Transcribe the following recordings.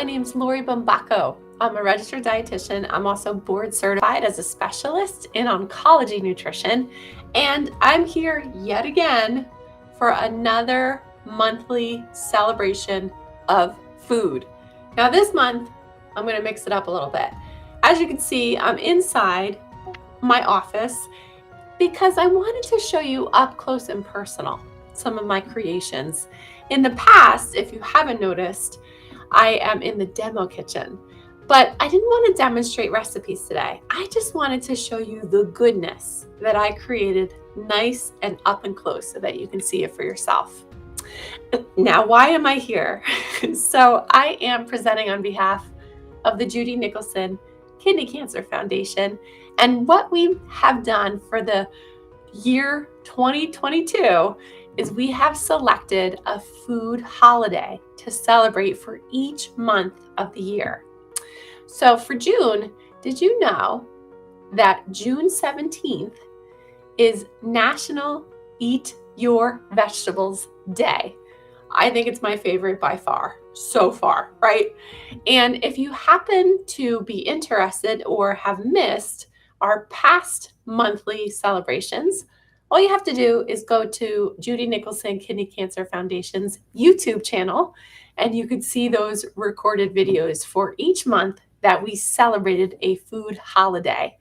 name's Lori Bombacco. I'm a registered dietitian. I'm also board certified as a specialist in oncology nutrition, and I'm here yet again for another monthly celebration of food. Now this month, I'm going to mix it up a little bit. As you can see, I'm inside my office because I wanted to show you up close and personal some of my creations. In the past, if you haven't noticed, I am in the demo kitchen, but I didn't want to demonstrate recipes today. I just wanted to show you the goodness that I created nice and up and close so that you can see it for yourself. Now, why am I here? So I am presenting on behalf of the Judy Nicholson Kidney Cancer Foundation, and what we have done for the year 2022 is we have selected a food holiday to celebrate for each month of the year. So for June, did you know that June 17th is National Eat Your Vegetables Day? I think it's my favorite by far, so far, right? And if you happen to be interested or have missed our past monthly celebrations, all you have to do is go to Judy Nicholson Kidney Cancer Foundation's YouTube channel, and you could see those recorded videos for each month that we celebrated a food holiday.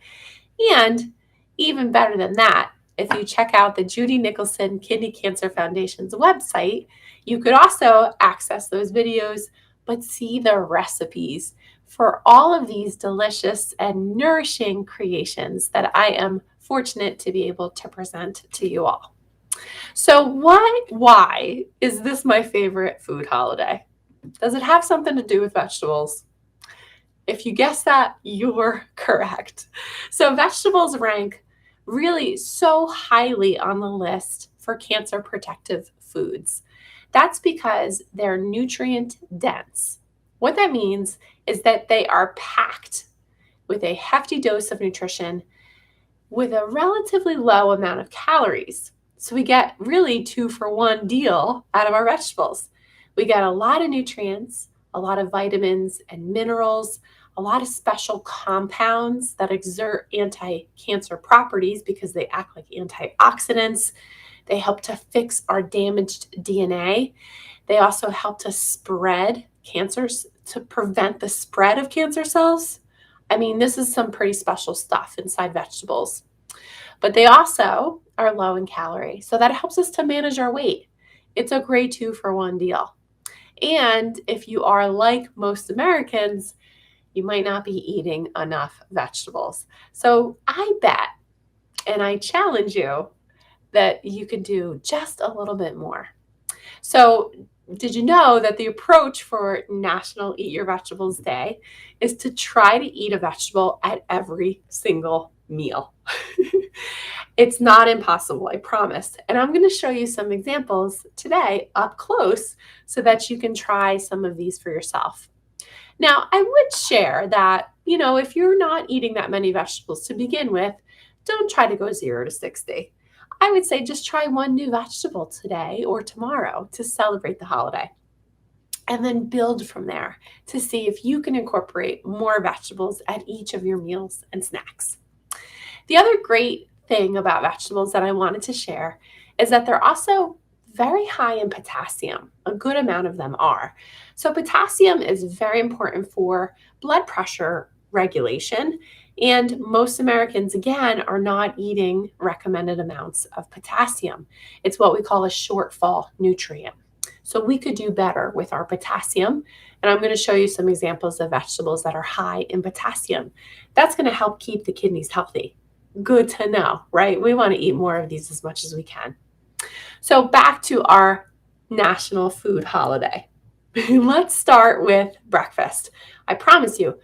And even better than that, if you check out the Judy Nicholson Kidney Cancer Foundation's website, you could also access those videos, but see the recipes for all of these delicious and nourishing creations that I am fortunate to be able to present to you all. So why is this my favorite food holiday? Does it have something to do with vegetables? If you guess that, you're correct. So vegetables rank really so highly on the list for cancer protective foods. That's because they're nutrient dense. What that means is that they are packed with a hefty dose of nutrition with a relatively low amount of calories. So we get really 2-for-1 deal out of our vegetables. We get a lot of nutrients, a lot of vitamins and minerals, a lot of special compounds that exert anti-cancer properties because they act like antioxidants. They help to fix our damaged DNA. They also help to spread cancers, to prevent the spread of cancer cells. I mean, this is some pretty special stuff inside vegetables. But they also are low in calories, so that helps us to manage our weight. It's a great 2-for-1 deal. And if you are like most Americans, you might not be eating enough vegetables. So I bet, and I challenge you, that you can do just a little bit more. So did you know that the approach for National Eat Your Vegetables Day is to try to eat a vegetable at every single meal? It's not impossible, I promise. And I'm going to show you some examples today up close so that you can try some of these for yourself. Now, I would share that, if you're not eating that many vegetables to begin with, don't try to go 0 to 60. I would say just try one new vegetable today or tomorrow to celebrate the holiday, and then build from there to see if you can incorporate more vegetables at each of your meals and snacks. The other great thing about vegetables that I wanted to share is that they're also very high in potassium. A good amount of them are. So potassium is very important for blood pressure regulation. And most Americans, again, are not eating recommended amounts of potassium. It's what we call a shortfall nutrient. So we could do better with our potassium. And I'm going to show you some examples of vegetables that are high in potassium. That's going to help keep the kidneys healthy. Good to know, right? We want to eat more of these as much as we can. So back to our national food holiday. Let's start with breakfast. I promise you,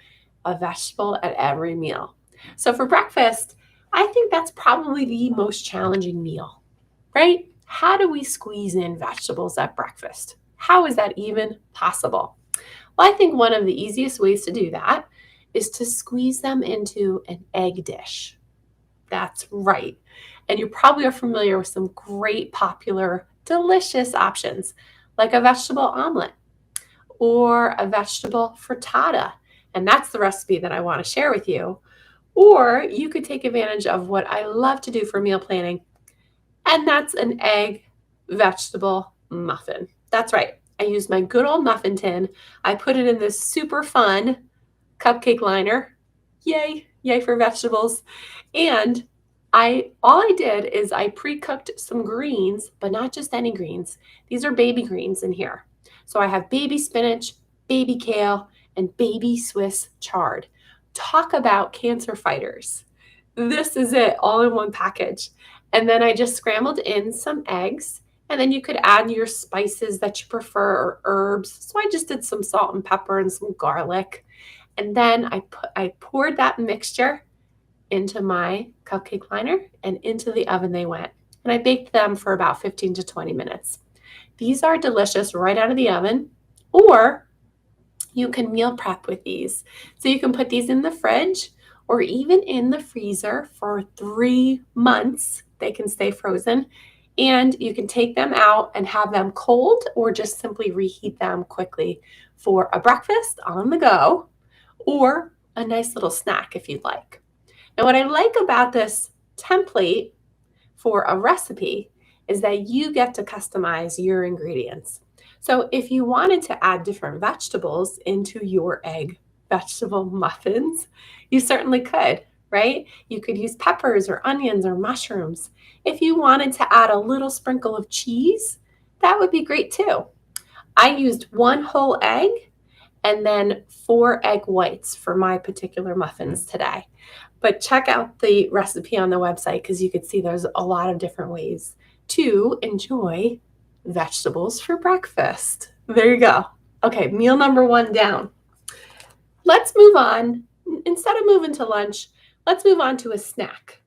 a vegetable at every meal. So for breakfast, I think that's probably the most challenging meal, right? How do we squeeze in vegetables at breakfast? How is that even possible? Well, I think one of the easiest ways to do that is to squeeze them into an egg dish. That's right. And you probably are familiar with some great, popular, delicious options like a vegetable omelet or a vegetable frittata. And that's the recipe that I want to share with you. Or you could take advantage of what I love to do for meal planning, and that's an egg vegetable muffin. That's right. I use my good old muffin tin. I put it in this super fun cupcake liner. Yay, yay for vegetables. And all I did is I pre-cooked some greens, but not just any greens. These are baby greens in here. So I have baby spinach, baby kale, and baby Swiss chard. Talk about cancer fighters. This is it all in one package. And then I just scrambled in some eggs, and then you could add your spices that you prefer or herbs. So I just did some salt and pepper and some garlic. And then I poured that mixture into my cupcake liner, and into the oven they went. And I baked them for about 15 to 20 minutes. These are delicious right out of the oven, or you can meal prep with these. So you can put these in the fridge or even in the freezer for 3 months. They can stay frozen, and you can take them out and have them cold, or just simply reheat them quickly for a breakfast on the go, or a nice little snack if you'd like. And what I like about this template for a recipe is that you get to customize your ingredients. So if you wanted to add different vegetables into your egg vegetable muffins, you certainly could, right? You could use peppers or onions or mushrooms. If you wanted to add a little sprinkle of cheese, that would be great too. I used 1 whole egg and then 4 egg whites for my particular muffins today. But check out the recipe on the website, because you can see there's a lot of different ways to enjoy vegetables for breakfast. There you go. Okay, meal number 1 down. Let's move on. Instead of moving to lunch, let's move on to a snack.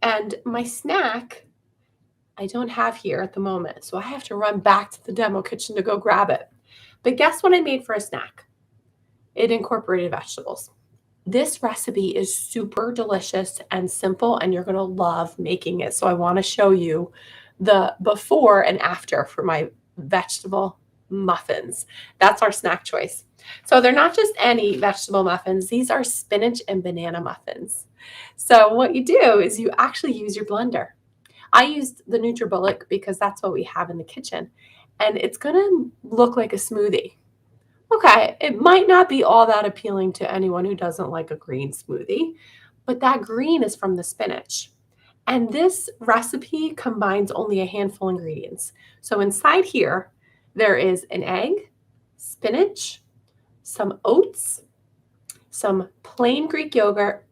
And my snack, I don't have here at the moment, so I have to run back to the demo kitchen to go grab it. But guess what I made for a snack? It incorporated vegetables. This recipe is super delicious and simple, and you're going to love making it. So I want to show you the before and after for my vegetable muffins. That's our snack choice. So they're not just any vegetable muffins. These are spinach and banana muffins. So what you do is you actually use your blender. I used the NutriBullet because that's what we have in the kitchen, and it's going to look like a smoothie. Okay, it might not be all that appealing to anyone who doesn't like a green smoothie, but that green is from the spinach. And this recipe combines only a handful of ingredients. So inside here, there is an egg, spinach, some oats, some plain Greek yogurt,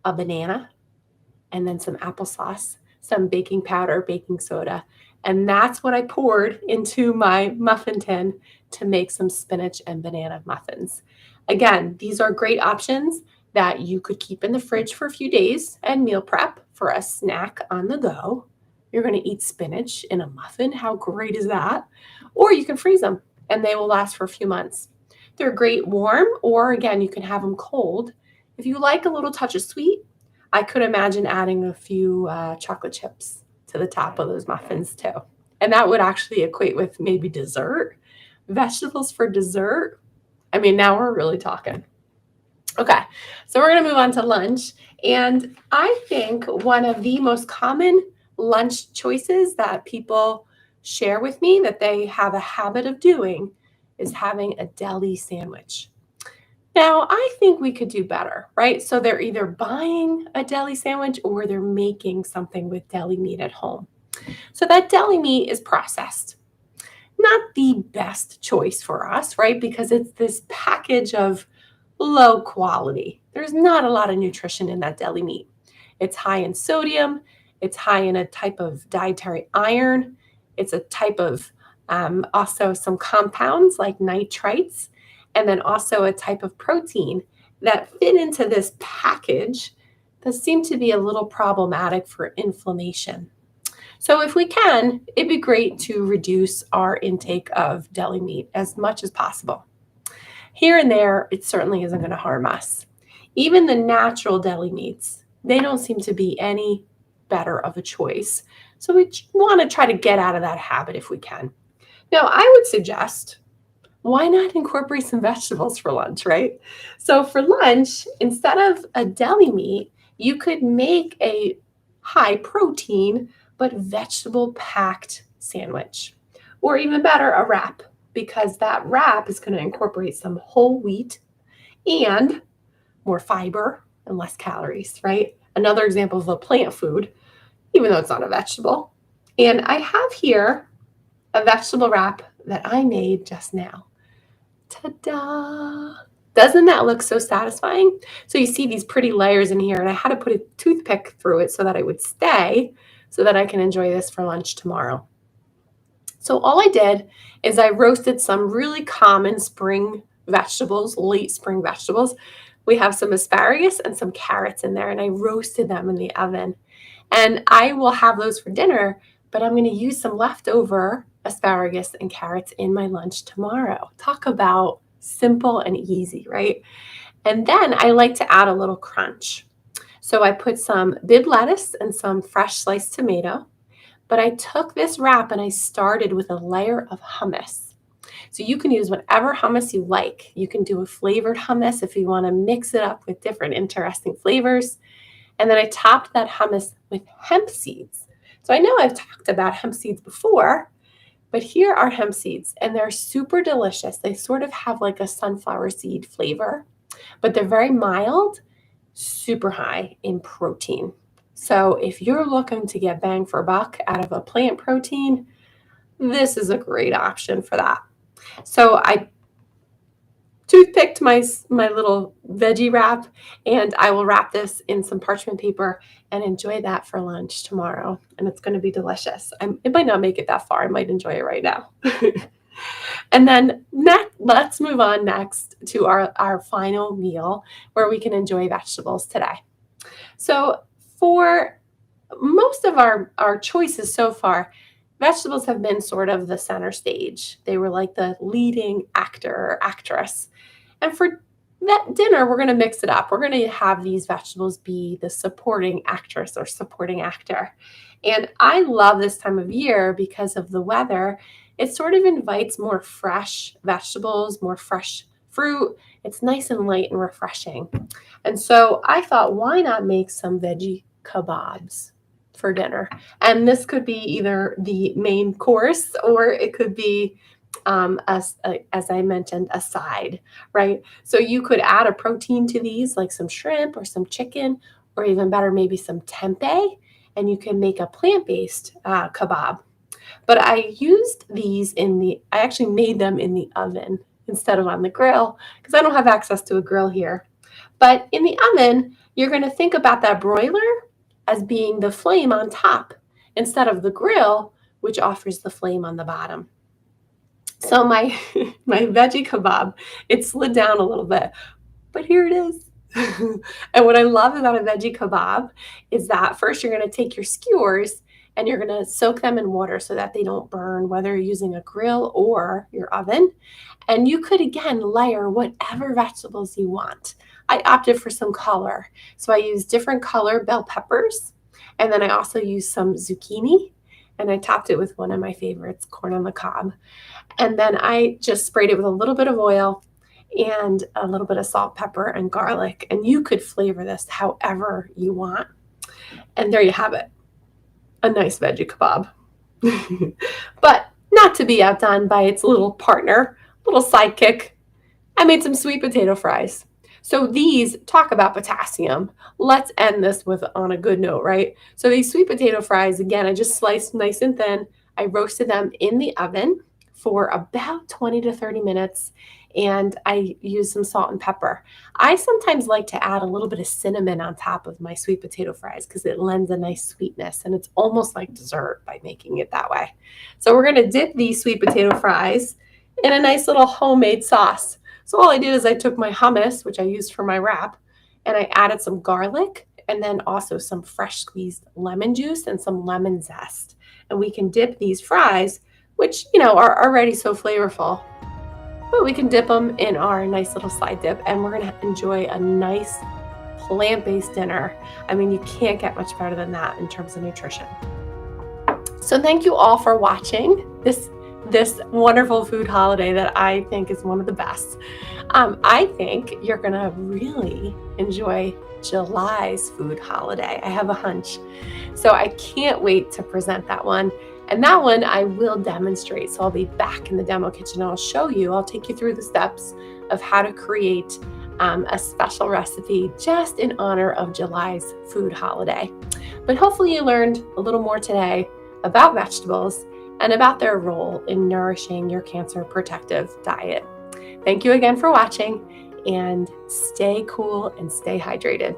a banana, and then some applesauce, some baking powder, baking soda. And that's what I poured into my muffin tin to make some spinach and banana muffins. Again, these are great options that you could keep in the fridge for a few days and meal prep for a snack on the go. You're going to eat spinach in a muffin. How great is that? Or you can freeze them and they will last for a few months. They're great warm, or again, you can have them cold. If you like a little touch of sweet, I could imagine adding a few chocolate chips to the top of those muffins too. And that would actually equate with maybe dessert. Vegetables for dessert. I mean, now we're really talking. Okay, so we're going to move on to lunch. And I think one of the most common lunch choices that people share with me that they have a habit of doing is having a deli sandwich. Now, I think we could do better, right? So they're either buying a deli sandwich or they're making something with deli meat at home. So that deli meat is processed. Not the best choice for us, right? Because it's this package of low quality. There's not a lot of nutrition in that deli meat. It's high in sodium. It's high in a type of dietary iron. It's a type of also some compounds like nitrites, and then also a type of protein that fit into this package that seem to be a little problematic for inflammation. So if we can, it'd be great to reduce our intake of deli meat as much as possible. Here and there, it certainly isn't going to harm us. Even the natural deli meats, they don't seem to be any better of a choice. So we want to try to get out of that habit if we can. Now, I would suggest why not incorporate some vegetables for lunch, right? So for lunch, instead of a deli meat, you could make a high protein but vegetable packed sandwich. Or even better, a wrap, because that wrap is going to incorporate some whole wheat and more fiber and less calories, right? Another example of a plant food, even though it's not a vegetable. And I have here a vegetable wrap that I made just now. Ta-da! Doesn't that look so satisfying? So you see these pretty layers in here, and I had to put a toothpick through it so that it would stay, so that I can enjoy this for lunch tomorrow. So all I did is I roasted some really common spring vegetables, late spring vegetables. We have some asparagus and some carrots in there, and I roasted them in the oven. And I will have those for dinner, but I'm going to use some leftover asparagus and carrots in my lunch tomorrow. Talk about simple and easy, right? And then I like to add a little crunch. So I put some bib lettuce and some fresh sliced tomato, but I took this wrap and I started with a layer of hummus. So you can use whatever hummus you like. You can do a flavored hummus if you want to mix it up with different interesting flavors. And then I topped that hummus with hemp seeds. So I know I've talked about hemp seeds before, but here are hemp seeds, and they're super delicious. They sort of have like a sunflower seed flavor, but they're very mild, super high in protein. So if you're looking to get bang for buck out of a plant protein, this is a great option for that. So I toothpicked my little veggie wrap, and I will wrap this in some parchment paper and enjoy that for lunch tomorrow. And it's going to be delicious. It might not make it that far. I might enjoy it right now. And then let's move on next to our final meal where we can enjoy vegetables today. So for most of our choices so far, vegetables have been sort of the center stage. They were like the leading actor or actress. And for that dinner, we're going to mix it up. We're going to have these vegetables be the supporting actress or supporting actor. And I love this time of year because of the weather. It sort of invites more fresh vegetables, more fresh fruit. It's nice and light and refreshing. And so I thought, why not make some veggie kebabs for dinner? And this could be either the main course or it could be, as I mentioned, a side, right? So you could add a protein to these, like some shrimp or some chicken, or even better, maybe some tempeh, and you can make a plant-based kebab. But I used these I actually made them in the oven instead of on the grill because I don't have access to a grill here. But in the oven, you're going to think about that broiler as being the flame on top instead of the grill, which offers the flame on the bottom. So my veggie kebab, it slid down a little bit, but here it is. And what I love about a veggie kebab is that first you're going to take your skewers and you're going to soak them in water so that they don't burn, whether you're using a grill or your oven. And you could, again, layer whatever vegetables you want. I opted for some color. So I used different color bell peppers. And then I also used some zucchini. And I topped it with one of my favorites, corn on the cob. And then I just sprayed it with a little bit of oil and a little bit of salt, pepper, and garlic. And you could flavor this however you want. And there you have it. A nice veggie kebab. But not to be outdone by its little partner, little sidekick, I made some sweet potato fries. So these, talk about potassium. Let's end this on a good note, right? So these sweet potato fries, again, I just sliced nice and thin. I roasted them in the oven for about 20 to 30 minutes, and I used some salt and pepper. I sometimes like to add a little bit of cinnamon on top of my sweet potato fries because it lends a nice sweetness, and it's almost like dessert by making it that way. So we're going to dip these sweet potato fries in a nice little homemade sauce. So all I did is I took my hummus, which I used for my wrap, and I added some garlic and then also some fresh squeezed lemon juice and some lemon zest. And we can dip these fries, which, are already so flavorful, but we can dip them in our nice little side dip, and we're going to enjoy a nice plant-based dinner. I mean, you can't get much better than that in terms of nutrition. So thank you all for watching this this wonderful food holiday that I think is one of the best. I think you're going to really enjoy July's food holiday. I have a hunch. So I can't wait to present that one. And that one I will demonstrate. So I'll be back in the demo kitchen. I'll show you, I'll take you through the steps of how to create a special recipe just in honor of July's food holiday. But hopefully you learned a little more today about vegetables and about their role in nourishing your cancer protective diet. Thank you again for watching, and stay cool and stay hydrated.